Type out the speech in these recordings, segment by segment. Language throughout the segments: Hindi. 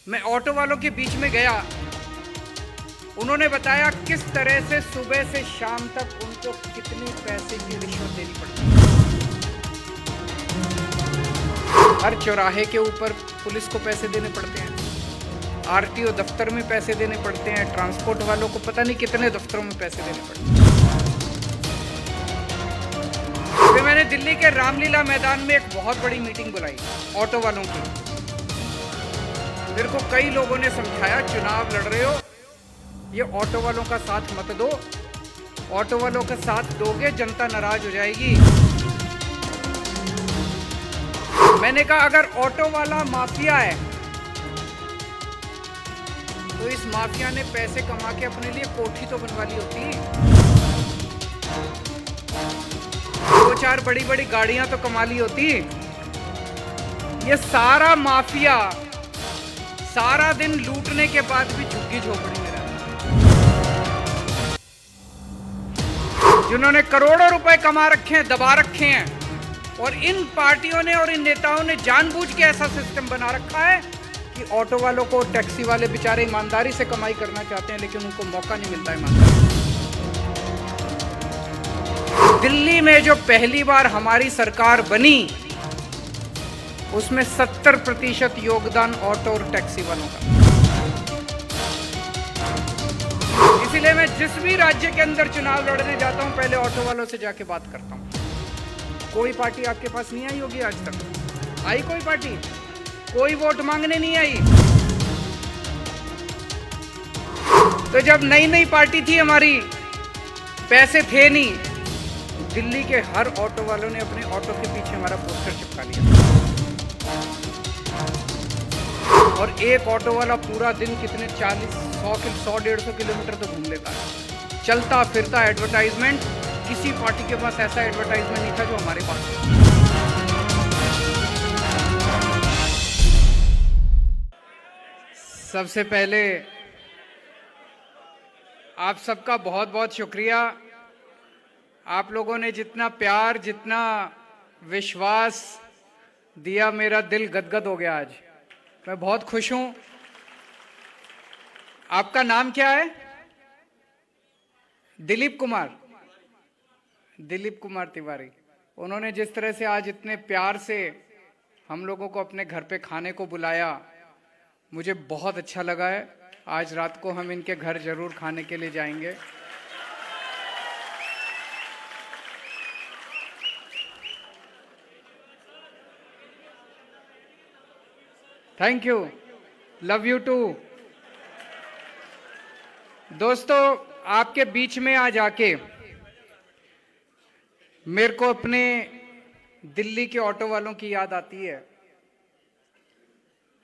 मैं ऑटो वालों के बीच में गया, उन्होंने बताया किस तरह से सुबह से शाम तक उनको कितनी पैसे की रिश्वत देनी पड़ती है। हर चौराहे के ऊपर पुलिस को पैसे देने पड़ते हैं, आरटीओ दफ्तर में पैसे देने पड़ते हैं, ट्रांसपोर्ट वालों को पता नहीं कितने दफ्तरों में पैसे देने पड़ते हैं। फिर मैंने दिल्ली के रामलीला मैदान में एक बहुत बड़ी मीटिंग बुलाई ऑटो वालों की। मेरे को कई लोगों ने समझाया, चुनाव लड़ रहे हो, ये ऑटो वालों का साथ मत दो, ऑटो वालों का साथ दोगे जनता नाराज हो जाएगी। मैंने कहा अगर ऑटो वाला माफिया है तो इस माफिया ने पैसे कमा के अपने लिए कोठी तो बनवा ली होती, 2-4 बड़ी बड़ी गाड़ियां तो कमा ली होती। ये सारा माफिया सारा दिन लूटने के बाद भी झुग्गी झोपड़ी में रहता है। जिन्होंने करोड़ों रुपए कमा रखे हैं, दबा रखे हैं, और इन पार्टियों ने और इन नेताओं ने जानबूझ के ऐसा सिस्टम बना रखा है कि ऑटो वालों को, टैक्सी वाले बेचारे ईमानदारी से कमाई करना चाहते हैं लेकिन उनको मौका नहीं मिलता ईमानदारी। दिल्ली में जो पहली बार हमारी सरकार बनी उसमें 70% योगदान ऑटो और टैक्सी वालों का। इसीलिए मैं जिस भी राज्य के अंदर चुनाव लड़ने जाता हूं पहले ऑटो वालों से जाके बात करता हूं। कोई पार्टी आपके पास नहीं आई होगी आज तक? आई कोई पार्टी? कोई वोट मांगने नहीं आई। तो जब नई नई पार्टी थी हमारी, पैसे थे नहीं, दिल्ली के हर ऑटो वालों ने अपने ऑटो के पीछे हमारा पोस्टर चिपका लिया। और एक ऑटो वाला पूरा दिन कितने 100-150 किलोमीटर तो घूम लेता है, चलता फिरता एडवर्टाइजमेंट। किसी पार्टी के पास ऐसा एडवर्टाइजमेंट नहीं था जो हमारे पास है। सबसे पहले आप सबका बहुत बहुत शुक्रिया। आप लोगों ने जितना प्यार, जितना विश्वास दिया, मेरा दिल गदगद हो गया। आज मैं बहुत खुश हूं। आपका नाम क्या है? दिलीप कुमार। दिलीप कुमार तिवारी। उन्होंने जिस तरह से आज इतने प्यार से हम लोगों को अपने घर पे खाने को बुलाया, मुझे बहुत अच्छा लगा है। आज रात को हम इनके घर जरूर खाने के लिए जाएंगे। Thank you, love you too. दोस्तों, आपके बीच में आज आके मेरे को अपने दिल्ली के ऑटो वालों की याद आती है।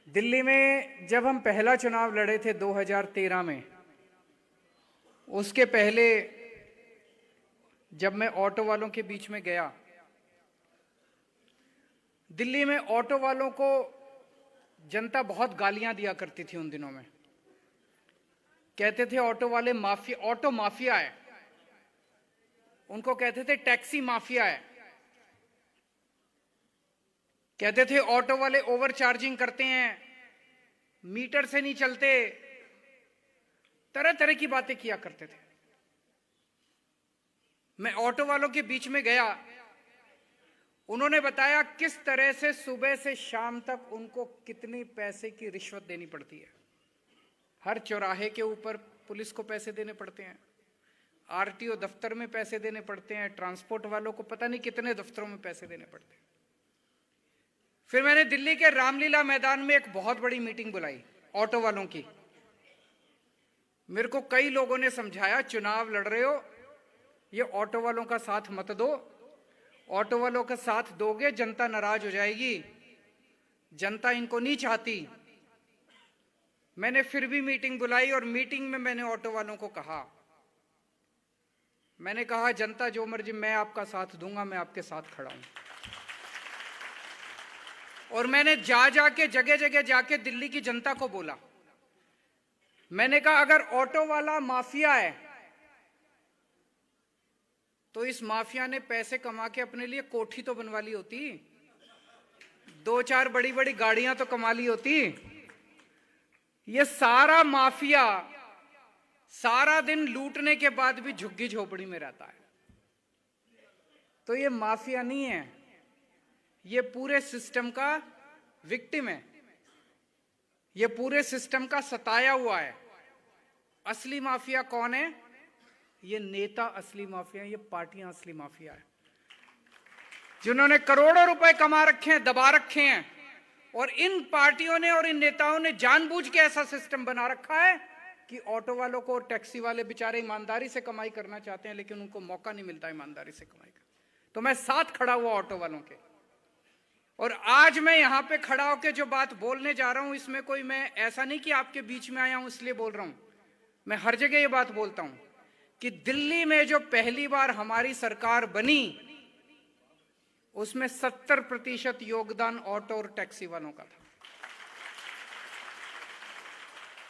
दिल्ली में जब हम पहला चुनाव लड़े थे 2013 में, उसके पहले जब मैं ऑटो वालों के बीच में गया, दिल्ली में ऑटो वालों को जनता बहुत गालियां दिया करती थी उन दिनों में। कहते थे ऑटो वाले माफिया, ऑटो माफिया है, उनको कहते थे टैक्सी माफिया है, कहते थे ऑटो वाले ओवर चार्जिंग करते हैं, मीटर से नहीं चलते, तरह तरह की बातें किया करते थे। मैं ऑटो वालों के बीच में गया, उन्होंने बताया किस तरह से सुबह से शाम तक उनको कितनी पैसे की रिश्वत देनी पड़ती है। हर चौराहे के ऊपर पुलिस को पैसे देने पड़ते हैं, आरटीओ दफ्तर में पैसे देने पड़ते हैं, ट्रांसपोर्ट वालों को पता नहीं कितने दफ्तरों में पैसे देने पड़ते हैं। फिर मैंने दिल्ली के रामलीला मैदान में एक बहुत बड़ी मीटिंग बुलाई ऑटो वालों की। मेरे को कई लोगों ने समझाया, चुनाव लड़ रहे हो, ये ऑटो वालों का साथ मत दो, ऑटो वालों का साथ दोगे जनता नाराज हो जाएगी, जनता इनको नहीं चाहती। मैंने फिर भी मीटिंग बुलाई और मीटिंग में मैंने ऑटो वालों को कहा, मैंने कहा जनता जो मर्जी, मैं आपका साथ दूंगा, मैं आपके साथ खड़ा हूं। और मैंने जाके जगह जगह जाके दिल्ली की जनता को बोला, मैंने कहा अगर ऑटो वाला माफिया है तो इस माफिया ने पैसे कमा के अपने लिए कोठी तो बनवा ली होती, 2-4 बड़ी बड़ी गाड़ियां तो कमा ली होती, ये सारा माफिया सारा दिन लूटने के बाद भी झुग्गी झोपड़ी में रहता है। तो ये माफिया नहीं है, ये पूरे सिस्टम का विक्टिम है, ये पूरे सिस्टम का सताया हुआ है। असली माफिया कौन है? ये नेता असली माफिया है, ये पार्टियां असली माफिया है, जिन्होंने करोड़ों रुपए कमा रखे हैं, दबा रखे हैं। और इन पार्टियों ने और इन नेताओं ने जानबूझ के ऐसा सिस्टम बना रखा है कि ऑटो वालों को और टैक्सी वाले बेचारे ईमानदारी से कमाई करना चाहते हैं, लेकिन उनको मौका नहीं मिलता ईमानदारी से कमाई का। तो मैं साथ खड़ा हुआ ऑटो वालों के, और आज मैं यहां पे खड़ा होकर जो बात बोलने जा रहा हूं, इसमें कोई मैं ऐसा नहीं कि आपके बीच में आया हूं इसलिए बोल रहा हूं। मैं हर जगह ये बात बोलता हूं कि दिल्ली में जो पहली बार हमारी सरकार बनी, उसमें 70% योगदान ऑटो और टैक्सी वालों का था।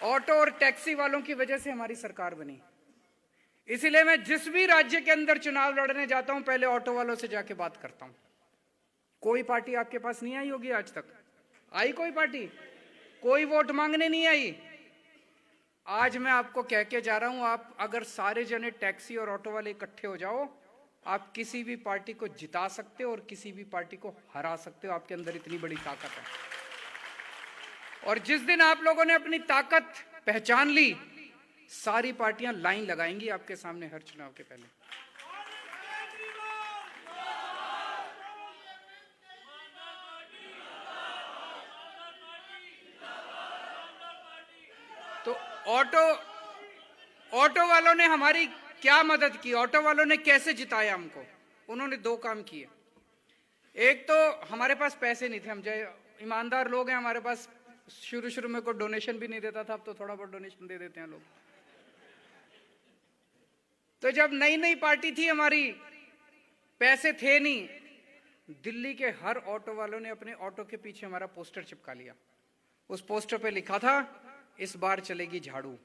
ऑटो और टैक्सी वालों की वजह से हमारी सरकार बनी। इसीलिए मैं जिस भी राज्य के अंदर चुनाव लड़ने जाता हूं, पहले ऑटो वालों से जाके बात करता हूं। कोई पार्टी आपके पास नहीं आई होगी आज तक? आई कोई पार्टी? कोई वोट मांगने नहीं आई। आज मैं आपको कह के जा रहा हूं, आप अगर सारे जने टैक्सी और ऑटो वाले इकट्ठे हो जाओ, आप किसी भी पार्टी को जिता सकते हो और किसी भी पार्टी को हरा सकते हो। आपके अंदर इतनी बड़ी ताकत है। और जिस दिन आप लोगों ने अपनी ताकत पहचान ली, सारी पार्टियां लाइन लगाएंगी आपके सामने हर चुनाव के पहले। तो ऑटो वालों ने हमारी क्या मदद की? ऑटो वालों ने कैसे जिताया हमको? उन्होंने 2 काम किए। एक तो हमारे पास पैसे नहीं थे, हम जय ईमानदार लोग हैं, हमारे पास शुरू में कोई डोनेशन भी नहीं देता था, अब तो थोड़ा बहुत डोनेशन दे देते हैं लोग। तो जब नई नई पार्टी थी हमारी, पैसे थे नहीं, दिल्ली के हर ऑटो वालों ने अपने ऑटो के पीछे हमारा पोस्टर चिपका लिया। उस पोस्टर पे लिखा था, इस बार चलेगी झाड़ू।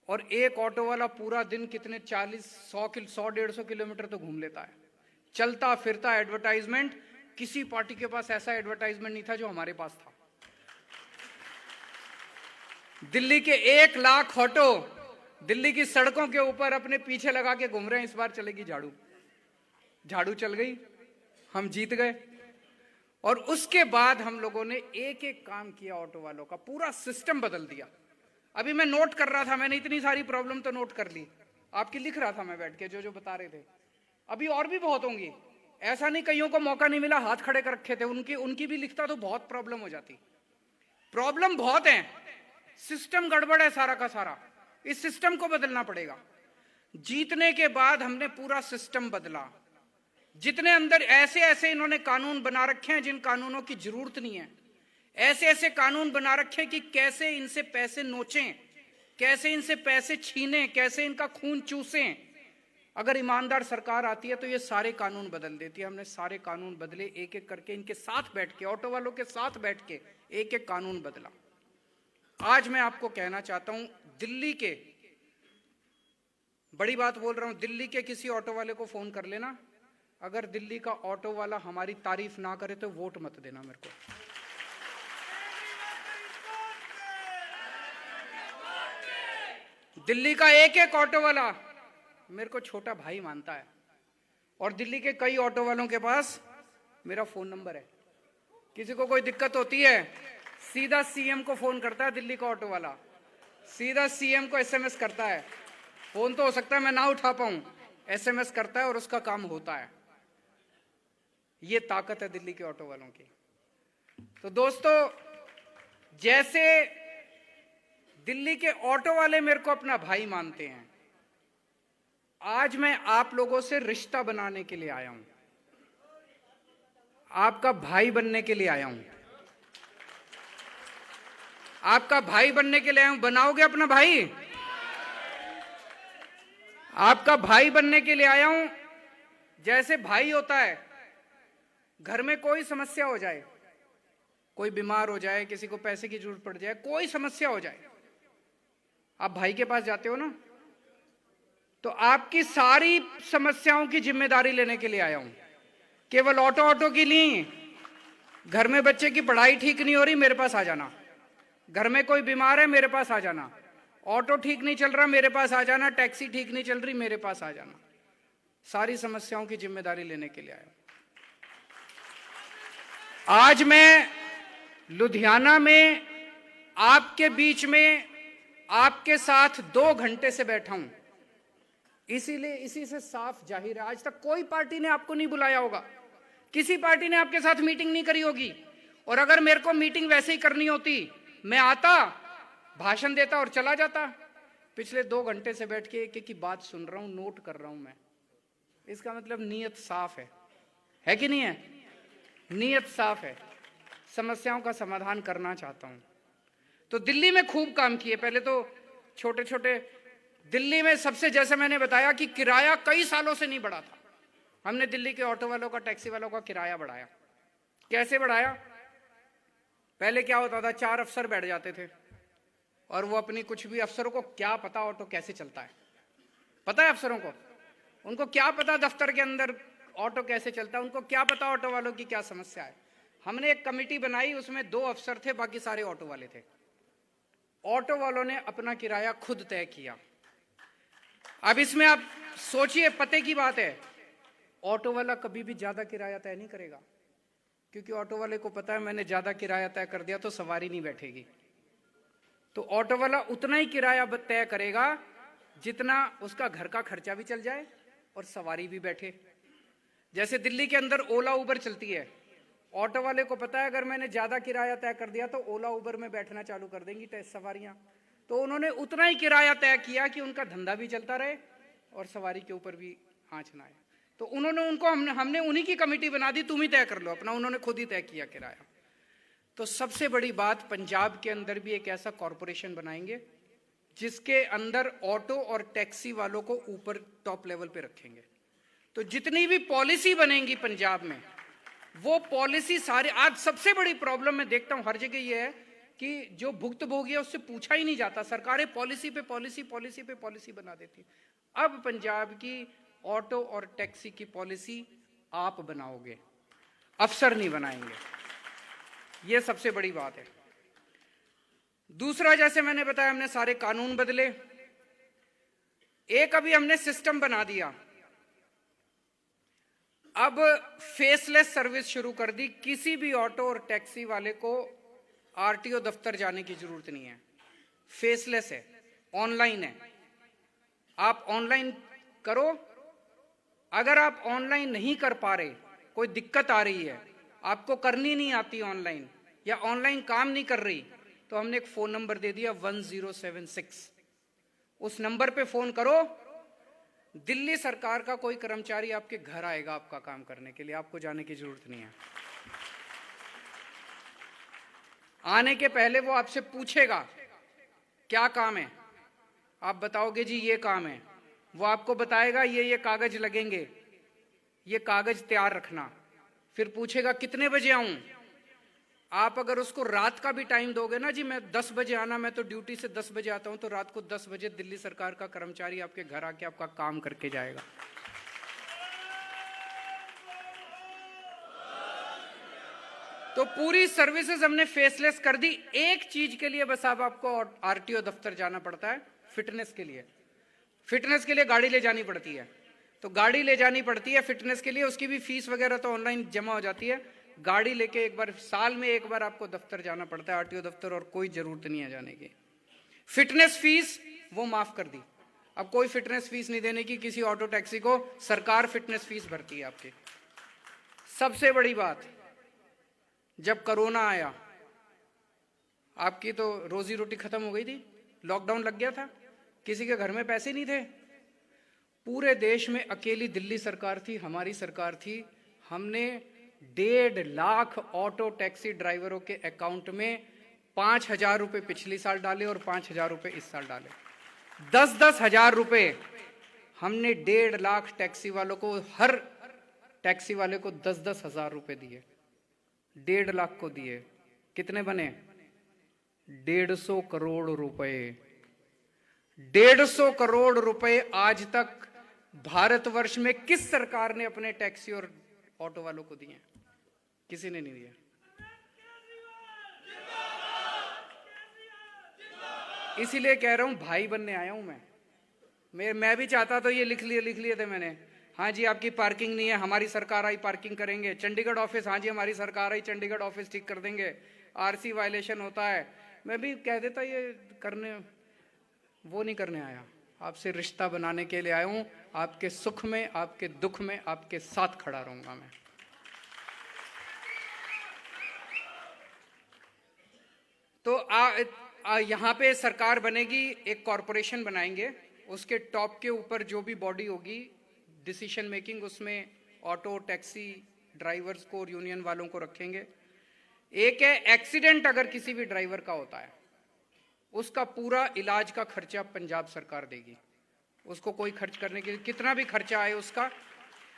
और एक ऑटो वाला पूरा दिन कितने 100-150 किलोमीटर तो घूम लेता है, चलता फिरता एडवर्टाइजमेंट। किसी पार्टी के पास ऐसा एडवर्टाइजमेंट नहीं था जो हमारे पास था। दिल्ली के 1 लाख ऑटो दिल्ली की सड़कों के ऊपर अपने पीछे लगा के घूम रहे हैं, इस बार चलेगी झाड़ू। झाड़ू चल गई, हम जीत गए। और उसके बाद हम लोगों ने एक एक काम किया, ऑटो वालों का पूरा सिस्टम बदल दिया। अभी मैं नोट कर रहा था, मैंने इतनी सारी प्रॉब्लम तो नोट कर ली, आपकी लिख रहा था मैं बैठ के, जो जो बता रहे थे। अभी और भी बहुत होंगी, ऐसा नहीं कईयों को मौका नहीं मिला, हाथ खड़े कर रखे थे, उनकी भी लिखता तो बहुत प्रॉब्लम हो जाती। प्रॉब्लम बहुत है, सिस्टम गड़बड़ है सारा का सारा। इस सिस्टम को बदलना पड़ेगा। जीतने के बाद हमने पूरा सिस्टम बदला। जितने अंदर ऐसे ऐसे इन्होंने कानून बना रखे हैं जिन कानूनों की जरूरत नहीं है, ऐसे ऐसे कानून बना रखे हैं कि कैसे इनसे पैसे नोचें, कैसे इनसे पैसे छीनें, कैसे इनका खून चूसें। अगर ईमानदार सरकार आती है तो ये सारे कानून बदल देती है। हमने सारे कानून बदले, एक एक करके इनके साथ बैठ के, ऑटो वालों के साथ बैठ के एक एक कानून बदला। आज मैं आपको कहना चाहता हूं, दिल्ली के, बड़ी बात बोल रहा हूं, दिल्ली के किसी ऑटो वाले को फोन कर लेना, अगर दिल्ली का ऑटो वाला हमारी तारीफ ना करे तो वोट मत देना मेरे को। दिल्ली का एक एक ऑटो वाला मेरे को छोटा भाई मानता है, और दिल्ली के कई ऑटो वालों के पास मेरा फोन नंबर है। किसी को कोई दिक्कत होती है, सीधा सीएम को फोन करता है दिल्ली का ऑटो वाला, सीधा सीएम को एसएमएस करता है। फोन तो हो सकता है मैं ना उठा पाऊं, एसएमएस करता है और उसका काम होता है। ये ताकत है दिल्ली के ऑटो वालों की। तो दोस्तों, जैसे दिल्ली के ऑटो वाले मेरे को अपना भाई मानते हैं, आज मैं आप लोगों से रिश्ता बनाने के लिए आया हूं, आपका भाई बनने के लिए आया हूं, आपका भाई बनने के लिए आया हूं। बनाओगे अपना भाई? आपका भाई बनने के लिए आया हूं। जैसे भाई होता है, घर में कोई समस्या हो जाए, कोई बीमार हो जाए, किसी को पैसे की जरूरत पड़ जाए, कोई समस्या हो जाए, आप भाई के पास जाते हो ना, तो आपकी सारी समस्याओं की जिम्मेदारी लेने के लिए आया हूं। केवल ऑटो की नहीं, घर में बच्चे की पढ़ाई ठीक नहीं हो रही, मेरे पास आ जाना, घर में कोई बीमार है मेरे पास आ जाना, ऑटो ठीक नहीं चल रहा मेरे पास आ जाना, टैक्सी ठीक नहीं चल रही मेरे पास आ जाना। सारी समस्याओं की जिम्मेदारी लेने के लिए आया। आज मैं लुधियाना में आपके बीच में आपके साथ 2 घंटे से बैठा हूं, इसीलिए इसी से साफ जाहिर है आज तक कोई पार्टी ने आपको नहीं बुलाया होगा, किसी पार्टी ने आपके साथ मीटिंग नहीं करी होगी। और अगर मेरे को मीटिंग वैसे ही करनी होती, मैं आता, भाषण देता और चला जाता। पिछले 2 घंटे से बैठ के एक एक की बात सुन रहा हूं, नोट कर रहा हूं मैं। इसका मतलब नीयत साफ है कि नहीं है? नीयत साफ है, समस्याओं का समाधान करना चाहता हूं। तो दिल्ली में खूब काम किए, पहले तो छोटे छोटे दिल्ली में सबसे, जैसे मैंने बताया कि किराया कई सालों से नहीं बढ़ा था, हमने दिल्ली के ऑटो वालों का, टैक्सी वालों का किराया बढ़ाया। कैसे बढ़ाया? पहले क्या होता था, 4 अफसर बैठ जाते थे और वो अपनी कुछ भी, अफसरों को क्या पता ऑटो कैसे चलता है? पता है अफसरों को? उनको क्या पता दफ्तर के अंदर ऑटो कैसे चलता है? उनको क्या पता ऑटो वालों की क्या समस्या है? हमने एक कमेटी बनाई, उसमें 2 अफसर थे, बाकी सारे ऑटो वाले थे। ऑटो वालों ने अपना किराया खुद तय किया। अब इसमें आप सोचिए, पते की बात है, ऑटो वाला कभी भी ज्यादा किराया तय नहीं करेगा, क्योंकि ऑटो वाले को पता है मैंने ज्यादा किराया तय कर दिया तो सवारी नहीं बैठेगी। तो ऑटो वाला उतना ही किराया तय करेगा जितना उसका घर का खर्चा भी चल जाए और सवारी भी बैठे। जैसे दिल्ली के अंदर ओला उबर चलती है, ऑटो वाले को पता है अगर मैंने ज्यादा किराया तय कर दिया तो ओला उबर में बैठना चालू कर देंगी सवारियां। तो उन्होंने उतना ही किराया तय किया कि उनका धंधा भी चलता रहे और सवारी के ऊपर भी आंच ना आए। तो उन्होंने उनको हमने उन्हीं की कमेटी बना दी, तुम ही तय कर लो अपना, उन्होंने खुद ही तय किया किराया। तो सबसे बड़ी बात, पंजाब के अंदर भी एक ऐसा कॉरपोरेशन बनाएंगे जिसके अंदर ऑटो और टैक्सी वालों को ऊपर टॉप लेवल पे रखेंगे। तो जितनी भी पॉलिसी बनेंगी पंजाब में, वो पॉलिसी सारे, आज सबसे बड़ी प्रॉब्लम मैं देखता हूं हर जगह ये है कि जो भुक्तभोगी है उससे पूछा ही नहीं जाता, सरकारें पॉलिसी पे पॉलिसी, पॉलिसी पे पॉलिसी बना देती। अब पंजाब की ऑटो और टैक्सी की पॉलिसी आप बनाओगे, अफसर नहीं बनाएंगे, ये सबसे बड़ी बात है। दूसरा, जैसे मैंने बताया, हमने सारे कानून बदले। एक अभी हमने सिस्टम बना दिया, अब फेसलेस सर्विस शुरू कर दी। किसी भी ऑटो और टैक्सी वाले को आरटीओ दफ्तर जाने की जरूरत नहीं है, फेसलेस है, ऑनलाइन है। आप ऑनलाइन करो। अगर आप ऑनलाइन नहीं कर पा रहे, कोई दिक्कत आ रही है, आपको करनी नहीं आती ऑनलाइन, या ऑनलाइन काम नहीं कर रही, तो हमने एक फोन नंबर दे दिया 1076। उस नंबर पे फोन करो, दिल्ली सरकार का कोई कर्मचारी आपके घर आएगा आपका काम करने के लिए, आपको जाने की जरूरत नहीं है। आने के पहले वो आपसे पूछेगा क्या काम है, आप बताओगे जी ये काम है, वो आपको बताएगा ये कागज लगेंगे, ये कागज तैयार रखना। फिर पूछेगा कितने बजे आऊं। आप अगर उसको रात का भी टाइम दोगे ना, जी मैं 10 बजे आना, मैं तो ड्यूटी से 10 बजे आता हूं, तो रात को 10 बजे दिल्ली सरकार का कर्मचारी आपके घर आके आपका काम करके जाएगा। तो पूरी सर्विसेज हमने फेसलेस कर दी। एक चीज के लिए बस अब आपको आरटीओ दफ्तर जाना पड़ता है, फिटनेस के लिए। फिटनेस के लिए गाड़ी ले जानी पड़ती है, तो गाड़ी ले जानी पड़ती है फिटनेस के लिए, उसकी भी फीस वगैरह तो ऑनलाइन जमा हो जाती है। गाड़ी लेके एक बार, साल में एक बार आपको दफ्तर जाना पड़ता है, आरटीओ दफ्तर, और कोई जरूरत नहीं है जाने की। फिटनेस फीस वो माफ कर दी, अब कोई फिटनेस फीस नहीं देने की किसी ऑटो टैक्सी को, सरकार फिटनेस फीस भरती है आपकी। सबसे बड़ी बात, जब कोरोना आया आपकी तो रोजी रोटी खत्म हो गई थी, लॉकडाउन लग गया था, किसी के घर में पैसे नहीं थे। पूरे देश में अकेली दिल्ली सरकार थी, हमारी सरकार थी, हमने 1.5 लाख ऑटो टैक्सी ड्राइवरों के अकाउंट में 5,000 रुपए पिछली साल डाले और 5,000 रुपए इस साल डाले। 10-10 हजार रुपए हमने 1.5 लाख टैक्सी वालों को, हर टैक्सी वाले को 10-10 हजार रुपए दिए, 1.5 लाख को दिए। कितने बने? 150 करोड़ रुपए। 150 करोड़ रुपए आज तक भारतवर्ष में किस सरकार ने अपने टैक्सी और ऑटो वालों को दिए? किसी ने नहीं दिया। इसीलिए कह रहा हूं भाई बनने आया हूं मैं भी चाहता तो ये लिख लिए थे मैंने, हाँ जी आपकी पार्किंग नहीं है, हमारी सरकार आई पार्किंग करेंगे। चंडीगढ़ ऑफिस, हाँ जी हमारी सरकार आई चंडीगढ़ ऑफिस ठीक कर देंगे। आरसी वायलेशन होता है, मैं भी कह देता ये करने, वो नहीं करने आया, आपसे रिश्ता बनाने के लिए आया हूं। आपके सुख में, आपके दुख में आपके साथ खड़ा रहूंगा मैं। तो यहां पे सरकार बनेगी, एक कॉरपोरेशन बनाएंगे, उसके टॉप के ऊपर जो भी बॉडी होगी डिसीजन मेकिंग, उसमें ऑटो टैक्सी ड्राइवर्स को और यूनियन वालों को रखेंगे। एक है एक्सीडेंट अगर किसी भी ड्राइवर का होता है, उसका पूरा इलाज का खर्चा पंजाब सरकार देगी, उसको कोई खर्च करने के लिए कितना भी खर्चा आए उसका।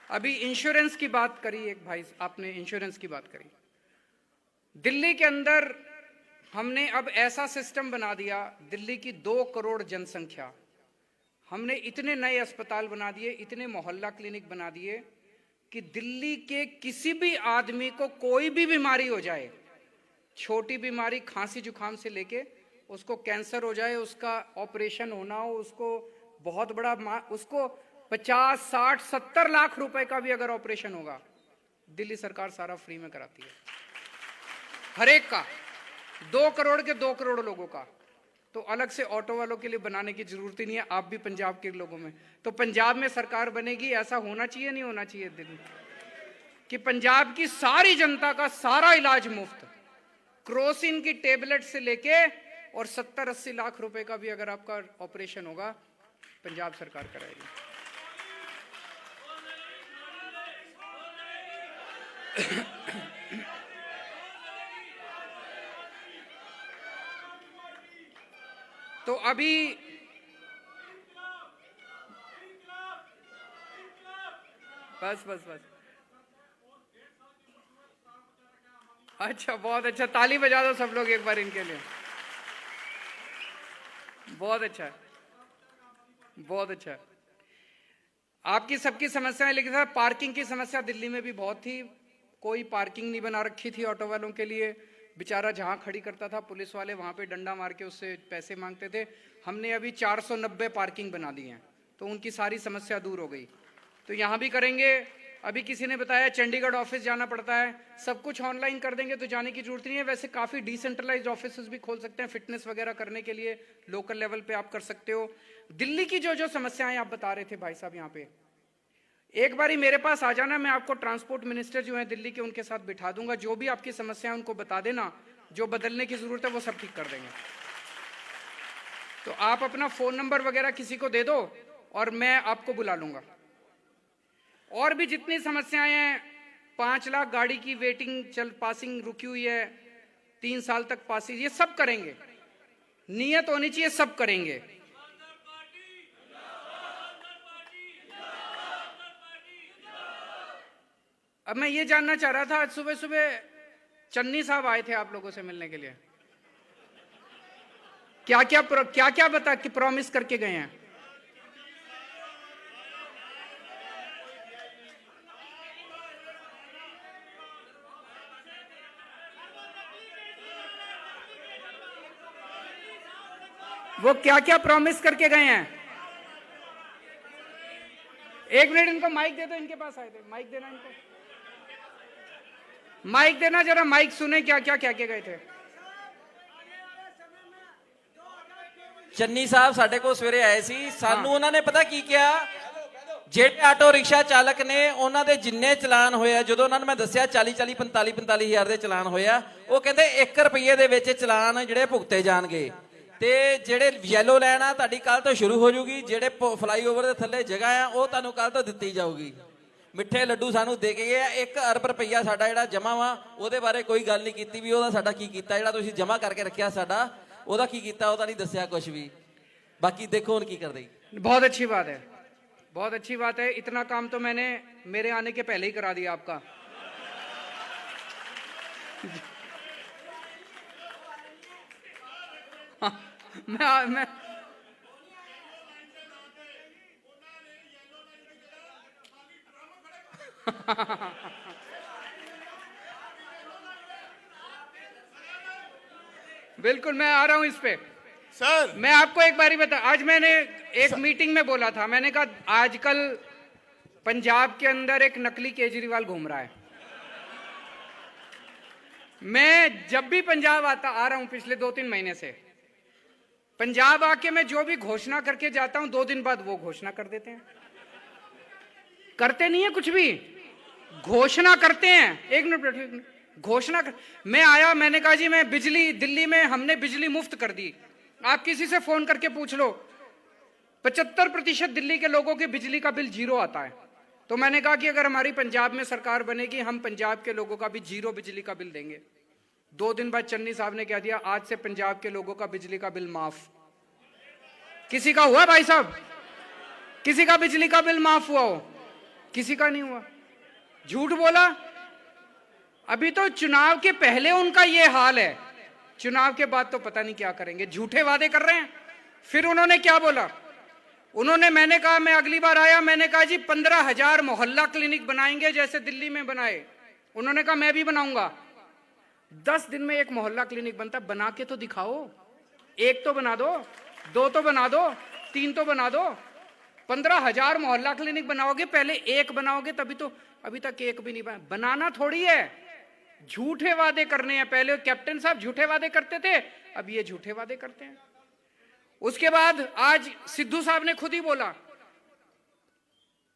अभी इंश्योरेंस की बात करी एक भाई, आपने इंश्योरेंस की बात करी, दिल्ली के अंदर हमने अब ऐसा सिस्टम बना दिया, दिल्ली की 2 करोड़ जनसंख्या, हमने इतने नए अस्पताल बना दिए, इतने मोहल्ला क्लिनिक बना दिए कि दिल्ली के किसी भी आदमी को कोई भी बीमारी हो जाए, छोटी बीमारी खांसी जुकाम से लेके उसको कैंसर हो जाए, उसका ऑपरेशन होना हो, उसको बहुत बड़ा, उसको 50, 60, 70 लाख रुपए का भी अगर ऑपरेशन होगा, दिल्ली सरकार सारा फ्री में कराती है, हर एक का। 2 करोड़ के 2 करोड़ लोगों का, तो अलग से ऑटो वालों के लिए बनाने की जरूरत ही नहीं है, आप भी पंजाब के लोगों में। तो पंजाब में सरकार बनेगी, ऐसा होना चाहिए नहीं होना चाहिए दिल्ली कि पंजाब की सारी जनता का सारा इलाज मुफ्त, क्रोसिन की टेबलेट से लेके और 70-80 लाख रुपए का भी अगर आपका ऑपरेशन होगा, पंजाब सरकार कराएगी। तो अभी बस बस बस, अच्छा बहुत अच्छा, ताली बजा दो सब लोग एक बार इनके लिए, बहुत अच्छा बहुत अच्छा। आपकी सबकी समस्याएं, लेकिन सर पार्किंग की समस्या दिल्ली में भी बहुत थी, कोई पार्किंग नहीं बना रखी थी ऑटो वालों के लिए, बेचारा जहां खड़ी करता था पुलिस वाले वहां पे डंडा मार के उससे पैसे मांगते थे। हमने अभी 490 पार्किंग बना दी हैं, तो उनकी सारी समस्या दूर हो गई। तो यहां भी करेंगे। अभी किसी ने बताया चंडीगढ़ ऑफिस जाना पड़ता है, सब कुछ ऑनलाइन कर देंगे तो जाने की जरूरत नहीं है। वैसे काफी डिसेंट्रलाइज्ड ऑफिस भी खोल सकते हैं, फिटनेस वगैरह करने के लिए लोकल लेवल पे आप कर सकते हो। दिल्ली की जो जो समस्याएं आप बता रहे थे भाई साहब, यहाँ पे एक बारी मेरे पास आ जाना, मैं आपको ट्रांसपोर्ट मिनिस्टर जो है दिल्ली के उनके साथ बिठा दूंगा, जो भी आपकी समस्या है उनको बता देना, जो बदलने की जरूरत है वो सब ठीक कर देंगे। तो आप अपना फोन नंबर वगैरह किसी को दे दो और मैं आपको बुला लूंगा। और भी जितनी समस्याएं हैं, 5 लाख गाड़ी की वेटिंग पासिंग रुकी हुई है, 3 साल तक पासिंग, ये सब करेंगे, नियत होनी चाहिए, सब करेंगे। अब मैं ये जानना चाह रहा था, आज सुबह सुबह चन्नी साहब आए थे आप लोगों से मिलने के लिए, क्या क्या बता कि प्रॉमिस करके गए हैं? वो क्या क्या प्रॉमिस करके गए हैं? एक मिनट, इनको माइक दे दो, इनके पास आए थे, माइक देना इनको, माइक देना जरा, माइक सुने क्या क्या कह के गए थे। चन्नी साहब साढ़े को सवेरे आए सी, सानू उन्होंने पता की किया, ਜਿਹੜੇ ਆਟੋ ਰਿਕਸ਼ਾ ਚਾਲਕ ਨੇ ਉਹਨਾਂ ਦੇ ਜਿੰਨੇ ਚਲਾਨ ਹੋਇਆ, ਜਦੋਂ ਉਹਨਾਂ ਨੂੰ ਮੈਂ ਦੱਸਿਆ 40 45 ਹਜ਼ਾਰ ਦੇ ਚਲਾਨ ਹੋਇਆ, ਉਹ ਕਹਿੰਦੇ 1 ਰੁਪਏ ਦੇ ਵਿੱਚ ਚਲਾਨ ਜਿਹੜੇ ਭੁਗਤੇ ਜਾਣਗੇ। ਤੇ ਜਿਹੜੇ ਯੈਲੋ ਲਾਈਨ ਆ ਤੁਹਾਡੀ ਕੱਲ ਤੋਂ ਸ਼ੁਰੂ ਹੋ ਜੂਗੀ, ਜਿਹੜੇ ਫਲਾਈਓਵਰ ਦੇ ਥੱਲੇ ਜਗ੍ਹਾ ਆ ਉਹ ਤੁਹਾਨੂੰ ਕੱਲ ਤੋਂ ਦਿੱਤੀ ਜਾਊਗੀ। ਮਿੱਠੇ ਲੱਡੂ ਸਾਨੂੰ ਦੇ ਕੇ ਗਏ ਆ, 1 ਅਰਬ ਰੁਪਈਆ ਸਾਡਾ ਜਿਹੜਾ ਜਮਾ ਵਾ, ਉਹਦੇ ਬਾਰੇ ਕੋਈ ਗੱਲ ਨਹੀਂ ਕੀਤੀ ਵੀ ਉਹਦਾ ਸਾਡਾ ਕੀ ਕੀਤਾ, ਜਿਹੜਾ ਤੁਸੀਂ ਜਮਾ ਕਰਕੇ ਰੱਖਿਆ ਸਾਡਾ ਉਹਦਾ ਕੀ ਕੀਤਾ, ਉਹਦਾ ਨਹੀਂ ਦੱਸਿਆ ਕੁਝ ਵੀ। ਬਾਕੀ ਦੇਖੋ ਹੁਣ ਕੀ ਕਰਦੇ। बहुत अच्छी बात है, बहुत अच्छी बात है, इतना काम तो मैंने मेरे आने के पहले ही करा दिया आपका। मैं बिल्कुल मैं आ रहा हूं इस पे। सर मैं आपको एक बारी बता, आज मैंने एक मीटिंग में बोला था, मैंने कहा आजकल पंजाब के अंदर एक नकली केजरीवाल घूम रहा है। मैं जब भी पंजाब आ रहा हूं पिछले 2-3 महीने से, पंजाब आके मैं जो भी घोषणा करके जाता हूं 2 दिन बाद वो घोषणा कर देते हैं। करते नहीं है कुछ भी, घोषणा करते हैं। एक मिनट घोषणा कर, मैं आया, मैंने कहा जी मैं बिजली, दिल्ली में हमने बिजली मुफ्त कर दी। आप किसी से फोन करके पूछ लो, 75% दिल्ली के लोगों के बिजली का बिल 0 आता है। तो मैंने कहा कि अगर हमारी पंजाब में सरकार बनेगी, हम पंजाब के लोगों का भी 0 बिजली का बिल देंगे। 2 दिन बाद चन्नी साहब ने कह दिया आज से पंजाब के लोगों का बिजली का बिल माफ। किसी का हुआ भाई साहब? किसी का बिजली का बिल माफ हुआ हो? किसी का नहीं हुआ। झूठ बोला। अभी तो चुनाव के पहले उनका ये हाल है, चुनाव के बाद तो पता नहीं क्या करेंगे। झूठे वादे कर रहे हैं। फिर उन्होंने क्या बोला? उन्होंने, मैंने कहा, मैं अगली बार आया, मैंने कहा जी 15,000 मोहल्ला क्लिनिक बनाएंगे जैसे दिल्ली में बनाए। उन्होंने कहा मैं भी बनाऊंगा। 10 दिन में एक मोहल्ला क्लिनिक बनता। बना के तो दिखाओ, 1 तो बना दो, 2 तो बना दो, 3 तो बना दो। 15,000 मोहल्ला क्लिनिक बनाओगे, पहले 1 बनाओगे तभी तो। अभी तक 1 भी नहीं बना। बनाना थोड़ी है, झूठे वादे करने हैं। पहले कैप्टन साहब झूठे वादे करते थे, अब ये झूठे वादे करते हैं। उसके बाद आज सिद्धू साहब ने खुद ही बोला,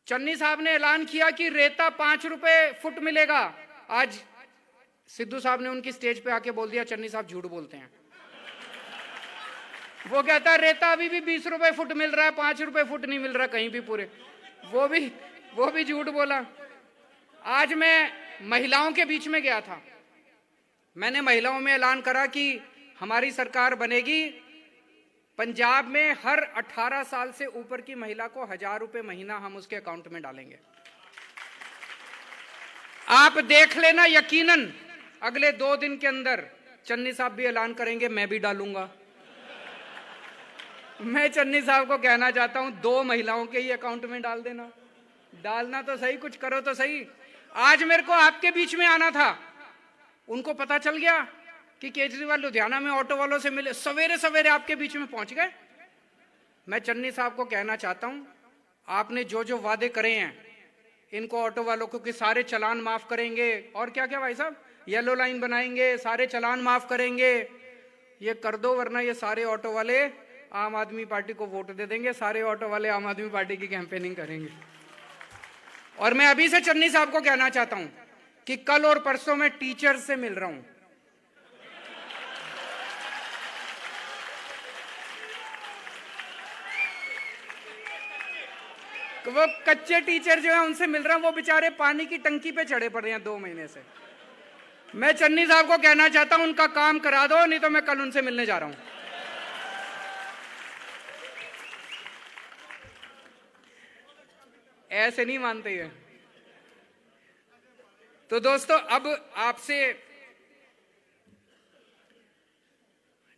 चन्नी साहब ने ऐलान किया कि रेता 5 रुपए फुट मिलेगा। आज सिद्धू साहब ने उनकी स्टेज पे आके बोल दिया चन्नी साहब झूठ बोलते हैं। वो कहता है रेता अभी भी 20 रुपए फुट मिल रहा है, 5 रुपए फुट नहीं मिल रहा कहीं भी पूरे। वो भी झूठ बोला। आज मैं महिलाओं के बीच में गया था, मैंने महिलाओं में ऐलान करा कि हमारी सरकार बनेगी, पंजाब में हर 18 साल से ऊपर की महिला को 1000 रुपए महीना हम उसके अकाउंट में डालेंगे। आप देख लेना, यकीनन अगले 2 दिन के अंदर चन्नी साहब भी ऐलान करेंगे, मैं भी डालूंगा। मैं चन्नी साहब को कहना चाहता हूं 2 महिलाओं के ही अकाउंट में डाल देना। डालना तो सही, कुछ करो तो सही। आज मेरे को आपके बीच में आना था, उनको पता चल गया कि केजरीवाल लुधियाना में ऑटो वालों से मिले, सवेरे सवेरे आपके बीच में पहुंच गए। मैं चन्नी साहब को कहना चाहता हूं, आपने जो जो वादे करे हैं, इनको ऑटो वालों को कि सारे चालान माफ करेंगे, और क्या क्या भाई साहब, येलो लाइन बनाएंगे, सारे चालान माफ करेंगे, ये कर दो, वरना ये सारे ऑटो वाले आम आदमी पार्टी को वोट दे देंगे, सारे ऑटो वाले आम आदमी पार्टी की कैंपेनिंग करेंगे। और मैं अभी से चन्नी साहब को कहना चाहता हूं कि कल और परसों में टीचर्स से मिल रहा हूं। वो कच्चे टीचर जो है उनसे मिल रहा हूं, वो बेचारे पानी की टंकी पे चढ़े पड़े हैं 2 महीने से। मैं चन्नी साहब को कहना चाहता हूं उनका काम करा दो, नहीं तो मैं कल उनसे मिलने जा रहा हूं। ऐसे नहीं मानते हैं। तो दोस्तों, अब आपसे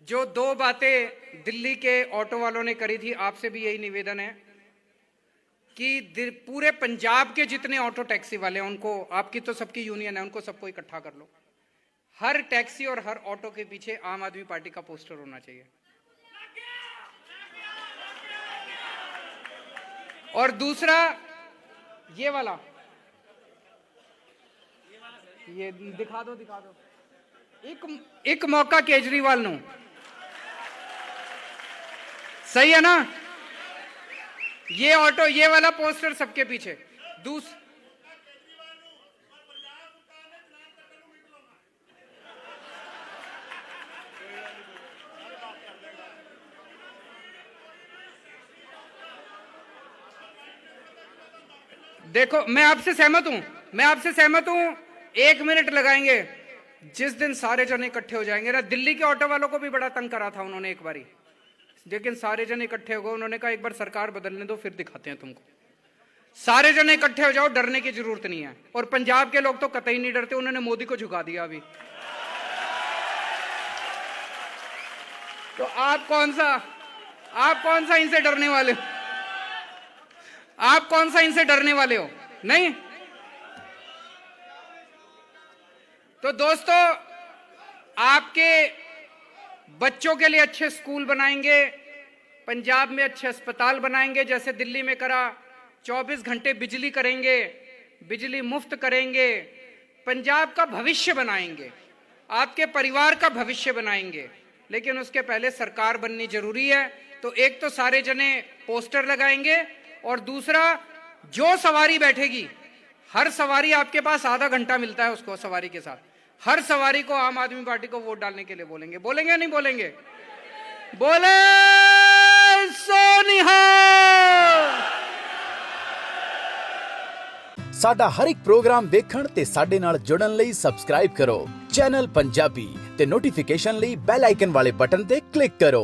जो 2 बातें दिल्ली के ऑटो वालों ने करी थी, आपसे भी यही निवेदन है कि पूरे पंजाब के जितने ऑटो टैक्सी वाले हैं उनको, आपकी तो सबकी यूनियन है, उनको सबको इकट्ठा कर लो। हर टैक्सी और हर ऑटो के पीछे आम आदमी पार्टी का पोस्टर होना चाहिए। और दूसरा ये वाला, ये दिखा दो। एक मौका केजरीवाल नो, सही है ना? ये ऑटो, ये वाला पोस्टर सबके पीछे। देखो, मैं आपसे सहमत हूं। 1 मिनट लगाएंगे। जिस दिन सारे जन इकट्ठे हो जाएंगे ना, दिल्ली के ऑटो वालों को भी बड़ा तंग करा था उन्होंने एक बारी, लेकिन सारे जन इकट्ठे हो गए। उन्होंने कहा एक बार सरकार बदलने दो, फिर दिखाते हैं तुमको। सारे जन इकट्ठे हो जाओ, डरने की जरूरत नहीं है। और पंजाब के लोग तो कतई नहीं डरते, उन्होंने मोदी को झुका दिया अभी। तो आप कौन सा इनसे डरने वाले हो? आप कौन सा इनसे डरने वाले हो? नहीं। तो दोस्तों, आपके बच्चों के लिए अच्छे स्कूल बनाएंगे, पंजाब में अच्छे अस्पताल बनाएंगे जैसे दिल्ली में करा, 24 घंटे बिजली करेंगे, बिजली मुफ्त करेंगे, पंजाब का भविष्य बनाएंगे, आपके परिवार का भविष्य बनाएंगे। लेकिन उसके पहले सरकार बननी जरूरी है। तो एक तो सारे जने पोस्टर लगाएंगे और दूसरा जो सवारी बैठेगी, हर सवारी आपके पास आधा घंटा मिलता है उसको सवारी के साथ, हर सवारी को आम आदमी पार्टी को वोट डालने के लिए बोलेंगे। बोलेंगे नहीं बोलेंगे? बोले सोनिहाल। ਸਾਡਾ ਹਰ ਇੱਕ ਪ੍ਰੋਗਰਾਮ ਵੇਖਣ ਤੇ ਸਾਡੇ ਨਾਲ ਜੁੜਨ ਲਈ ਸਬਸਕ੍ਰਾਈਬ ਕਰੋ ਚੈਨਲ ਪੰਜਾਬੀ ਤੇ ਨੋਟੀਫਿਕੇਸ਼ਨ ਲਈ ਬੈਲ ਆਈਕਨ ਵਾਲੇ ਬਟਨ ਤੇ ਕਲਿੱਕ ਕਰੋ।